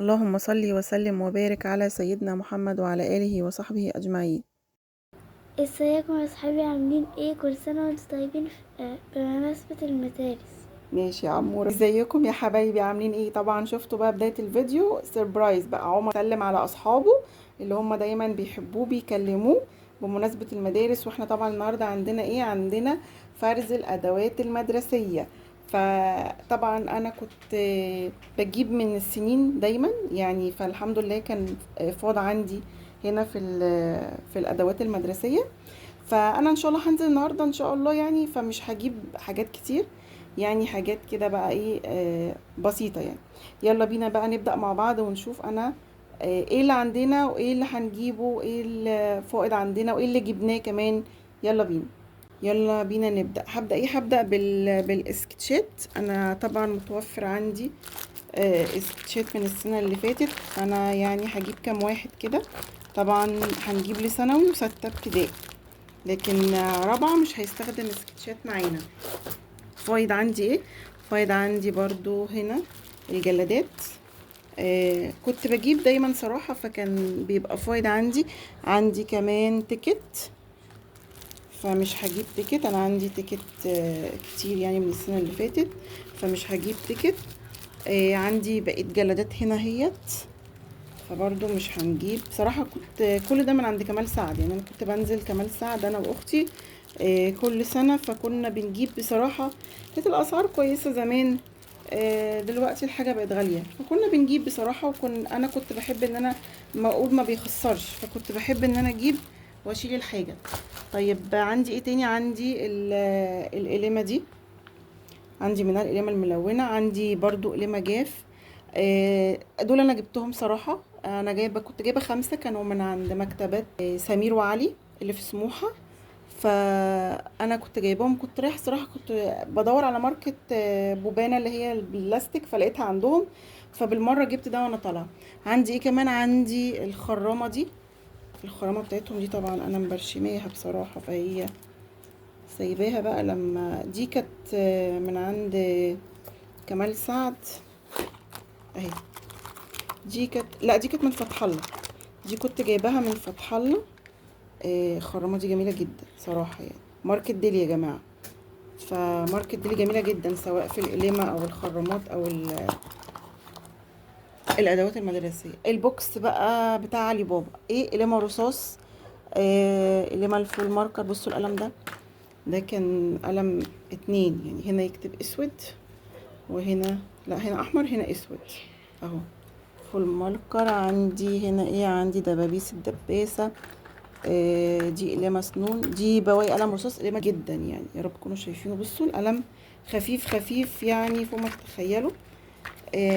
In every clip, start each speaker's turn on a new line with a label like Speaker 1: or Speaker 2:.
Speaker 1: اللهم صل وسلم وبارك على سيدنا محمد وعلى آله وصحبه أجمعين.
Speaker 2: ازيكم يا صحابي، عاملين ايه؟ كل سنة وانتم طيبين بمناسبة المدارس.
Speaker 1: ماشي يا عمورة، ازيكم يا حبايبي؟ عاملين ايه؟ طبعا شفتوا بقى بداية الفيديو سيربرايز، بقى عمر سلم على اصحابه اللي هم دايما بيحبوه بيكلموه بمناسبة المدارس. واحنا طبعا النهاردة عندنا ايه؟ عندنا فرز الادوات المدرسية. فطبعا انا كنت بجيب من السنين دايما يعني، فالحمد لله كان فاض عندي هنا في الادوات المدرسية. فانا ان شاء الله هنزل النهارده ان شاء الله يعني، فمش هجيب حاجات كتير يعني، حاجات كده بقى ايه بسيطة يعني. يلا بينا بقى نبدأ مع بعض ونشوف انا ايه اللي عندنا وايه اللي هنجيبه وايه اللي فائض عندنا وايه اللي جبناه كمان. يلا بينا. يلا بينا نبدأ. هبدأ بالاسكتشات. انا طبعا متوفر عندي اسكتشات من السنة اللي فاتت، انا يعني هجيب كام واحد كده. طبعا هنجيب لثانوي وستة ابتدائي، لكن رابعة مش هيستخدم سكتشات معانا. فايض عندي ايه؟ فايض عندي برضو هنا الجلادات. كنت بجيب دايما صراحة، فكان بيبقى فايض عندي كمان تيكت، فمش هجيب تيكت. انا عندي تيكت كتير يعني من السنة اللي فاتت، فمش هجيب تيكت. عندي بقيت جلادات هنا هيت، فبرضو مش هنجيب صراحة. كنت كل ده من عند كمال سعد يعني، انا كنت بنزل كمال سعد انا واختي كل سنة، فكنا بنجيب بصراحة. كانت الاسعار كويسة زمان، دلوقتي الحاجة بقت غالية، فكنا بنجيب بصراحة. انا كنت بحب ان انا ما اقول ما بيخسرش، فكنت بحب ان انا اجيب واشيل الحاجة. طيب عندي ايه تاني؟ عندي القلمة دي، عندي منها القلمة الملونة، عندي برضو قلمة جاف. دول انا جبتهم صراحة. انا كنت جايبة 5، كانوا من عند مكتبات سمير وعلي اللي في سموحة. فانا كنت جايباهم، كنت رايحة صراحة، كنت بدور على ماركة بوبانا اللي هي البلاستيك، فلقيتها عندهم، فبالمرة جبت ده وانا طالعة. عندي ايه كمان؟ عندي الخرامة دي. الخرامة بتاعتهم دي طبعا انا مبرشماها بصراحة، فهي سايباها بقى. لما دي كانت من عند كمال سعد اهي. دي كانت من فتح الله، دي كنت جايباها من فتح الله. الخرامه دي جميله جدا صراحه يعني، ماركه ديل يا جماعه. فماركه ديل جميله جدا، سواء في القلمه او الخرامات او الادوات المدرسيه. البوكس بقى بتاع علي بابا، ايه؟ قلمه رصاص، قلمه الفول ماركر. بصوا القلم ده كان قلم 2 يعني، هنا يكتب اسود وهنا لا، هنا احمر هنا اسود اهو. فول ماركر. عندي هنا ايه؟ عندي دبابيس الدباسة. دي قلمة سنون، دي بواقي قلم رصاص قلمة جدا يعني، يا رب تكونوا شايفينه. بصوا القلم خفيف خفيف يعني فوق ما تتخيلوا.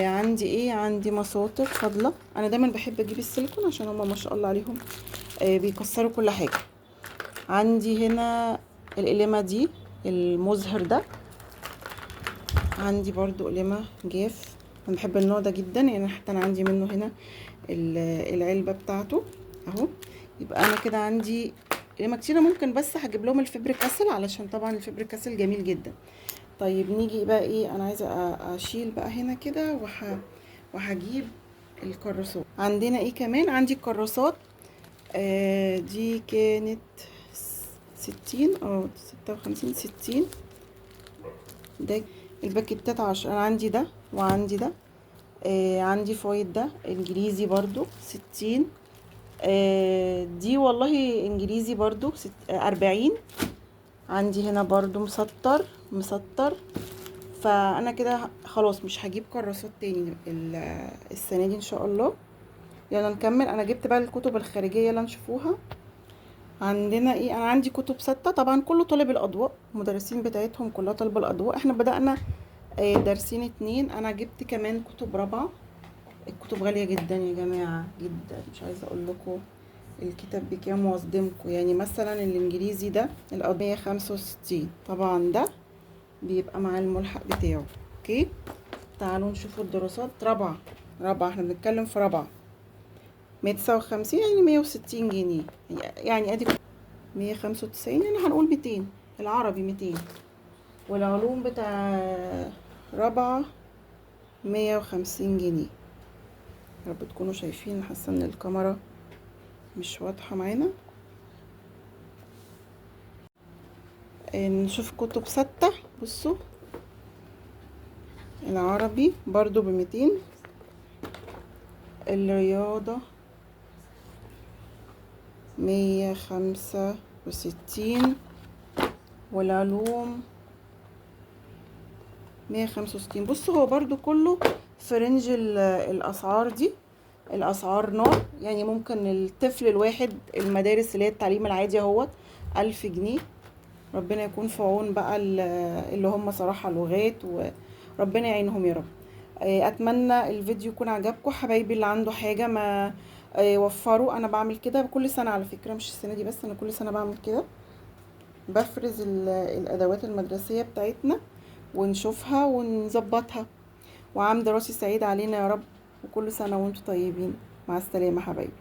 Speaker 1: عندي ايه؟ عندي مساطر فاضلة. انا دايما بحب اجيب السيليكون عشان هما ما شاء الله عليهم بيكسروا كل حاجة. عندي هنا القلمة دي المزهر ده. عندي برضو قلمة جاف، انا بحب النوع ده جدا يعني، حتى انا عندي منه هنا العلبة بتاعته اهو. يبقى انا كده عندي قلمة كتيرة ممكن، بس هجيب لهم الفبر كاسل علشان طبعا الفبر كاسل جميل جدا. طيب نيجي بقى ايه؟ انا عايزة اشيل بقى هنا كده وهجيب الكراسات. عندنا ايه كمان؟ عندي الكراسات. دي كانت 60 او 56 60. ده الباكيتات 10. انا عندي ده وعندي ده. عندي فويد ده انجليزي برضو 60. دي والله انجليزي برضو 40. عندي هنا برضو مسطر. فانا كده خلاص مش هجيب كراسات تاني السنة دي ان شاء الله. يلا نكمل. انا جبت بقى الكتب الخارجية، يلا نشوفوها. عندنا ايه؟ انا عندي كتب 6 طبعا، كله طالب الاضواء، المدرسين بتاعتهم كلها طالبة الاضواء. احنا بدأنا دارسين 2. انا جبت كمان كتب رابعة. الكتب غالية جدا يا جماعة جدا، مش عايزة اقول لكم الكتاب بكام واصدمكم. يعني مثلا الانجليزي ده القضية 65، طبعا ده بيبقى مع الملحق بتاعه. اوكي، تعالوا نشوفوا الدراسات. رابعة احنا بنتكلم في رابعة. 159 يعني 160 جنيه يعني، ادي 195 يعني هنقول 200. العربي 200، والعلوم بتاع رابعة 150 جنيه. يا رب تكونوا شايفين، حاسه ان الكاميرا مش واضحه معانا. نشوف كتب ستة. بصوا العربي برضو ب200، الرياضة 165، والعلوم 165. بصوا هو برضو كله في رينج الأسعار دي. الأسعار نار يعني، ممكن الطفل الواحد المدارس اللي هي التعليم العادي اهوت 1000 جنيه. ربنا يكون في عون بقى اللي هم صراحة لغات، وربنا يعينهم يا رب. اتمنى الفيديو يكون عجبكم حبايبي. اللي عنده حاجة ما وفروا. انا بعمل كده كل سنة على فكرة، مش السنة دي بس، انا كل سنة بعمل كده، بفرز الادوات المدرسية بتاعتنا ونشوفها ونظبطها. وعام دراسي سعيد علينا يا رب، وكل سنة وانتم طيبين. مع السلامة حبايبي.